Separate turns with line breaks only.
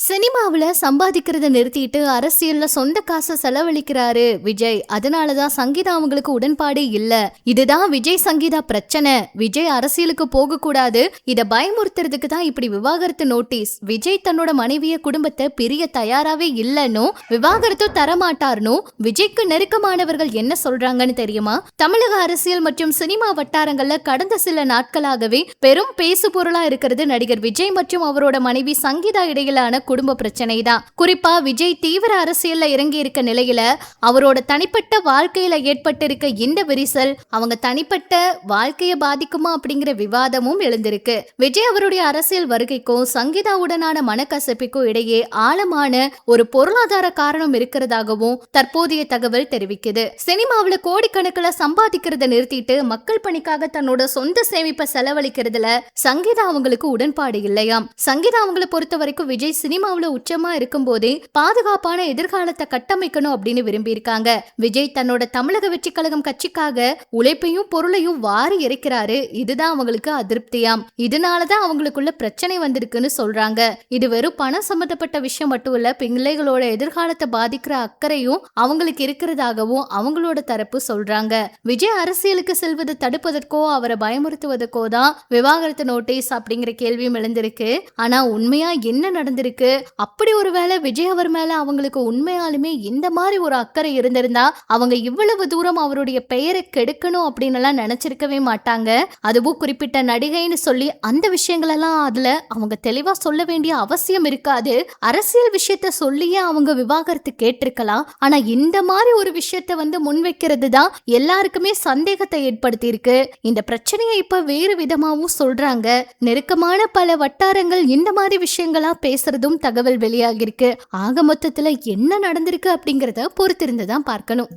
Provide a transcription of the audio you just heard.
சினிமாவுல சம்பாதிக்கிறத நிறுத்திட்டு அரசியல்ல சொந்த காசை செலவழிக்கிறாரு விஜய். அதனாலதான் சங்கீதா அவங்களுக்கு உடன்பாடே இல்ல. இதுதான் விஜய் சங்கீதா பிரச்சனை. விஜய் அரசியலுக்கு போக கூடாது, இத பயமுறுத்துறதுக்கு தான் இப்படி விவாகரத்து நோட்டீஸ். விஜய் தன்னோட மனைவிய குடும்பத்தை பிரிய தயாராவே இல்லன்னு, விவாகரத்து தரமாட்டார்னு விஜய்க்கு நெருக்கமானவர்கள் என்ன சொல்றாங்கன்னு தெரியுமா? தமிழக அரசியல் மற்றும் சினிமா வட்டாரங்கள்ல கடந்த சில நாட்களாகவே பெரும் பேசு பொருளா இருக்கிறது நடிகர் விஜய் மற்றும் அவரோட மனைவி சங்கீதா இடையிலான குடும்ப பிரச்சனை தான். குறிப்பா விஜய் தீவிர அரசியல்ல இறங்கி இருக்க நிலையில அவரோட தனிப்பட்ட வாழ்க்கையில ஏற்பட்டிருக்க இந்த விரிசல் அவங்க தனிப்பட்ட வாழ்க்கையை பாதிக்குமா அப்படிங்கிற விவாதமும் எழுந்திருக்கு. விஜய் அவருடைய அரசியல் வருகைக்கும் சங்கீதாவுடனான மனக்கசப்பிற்கும் இடையே ஆழமான ஒரு பொருளாதார காரணம் இருக்கிறதாகவும் தற்போதைய தகவல் தெரிவிக்குது. சினிமாவில கோடிக்கணக்கில் சம்பாதிக்கிறத நிறுத்திட்டு மக்கள் பணிக்காக தன்னோட சொந்த சேமிப்பை செலவழிக்கிறதுல சங்கீதா அவங்களுக்கு உடன்பாடு இல்லையாம். சங்கீதா அவங்களை பொறுத்த வரைக்கும் விஜய் சினிமாவுல உச்சமா இருக்கும் போதே பாதுகாப்பான எதிர்காலத்தை கட்டமைக்கணும் அப்படின்னு விரும்பி இருக்காங்க. விஜய் தன்னோட தமிழக வெற்றி கழகம் கட்சிக்காக உழைப்பையும் பொருளையும் வாரி இறைக்கிறாரு. இதுதான் அவங்களுக்கு அதிருப்தியாம். இதனாலதான் அவங்களுக்குள்ள பிரச்சனை வந்திருக்குன்னு சொல்றாங்க. இது வெறும் பணம் சம்பந்தப்பட்ட விஷயம் மட்டும் இல்ல, பிள்ளைகளோட எதிர்காலத்தை பாதிக்கிற அக்கறையும் அவங்களுக்கு இருக்கிறதாகவும் அவங்களோட தரப்பு சொல்றாங்க. விஜய் அரசியலுக்கு செல்வதை தடுப்பதற்கோ அவரை பயமுறுத்துவதற்கோ தான் விவாகரத்து நோட்டீஸ் அப்படிங்கிற கேள்வியும் எழுந்திருக்கு. ஆனா உண்மையா என்ன நடந்திருக்கு? அப்படி ஒருவேளை விஜய் அவர் மேல அவங்களுக்கு உண்மையாலுமே இந்த மாதிரி ஒரு அக்கறை இருந்திருந்தா அவங்க இவ்வளவு தூரம் அவருடைய பெயரை கெடுக்கணும் அப்படின்னு எல்லாம் நினைச்சிருக்கவே மாட்டாங்க. அதுவும் குறிப்பிட்ட நடிகைன்னு சொல்லி அந்த விஷயங்கள் எல்லாம் அதுல அவங்க தெளிவா சொல்ல வேண்டிய அவசியம் இருக்காது. அரசியல் விஷயத்த சொல்லியே அவங்க விவாகரத்து கேட்டிருக்கலாம். ஆனா இந்த மாதிரி ஒரு விஷயத்த முன்வைக்கிறது தான் எல்லாருக்குமே சந்தேகத்தை ஏற்படுத்தி இருக்கு. இந்த பிரச்சனையை இப்ப வேறு விதமாவும் சொல்றாங்க. நெருக்கமான பல வட்டாரங்கள் இந்த மாதிரி விஷயங்களா பேசுறதும் தகவல் வெளியாகிருக்கு. ஆக மொத்தத்துல என்ன நடந்திருக்கு அப்படிங்கறத பொறுத்திருந்துதான் பார்க்கணும்.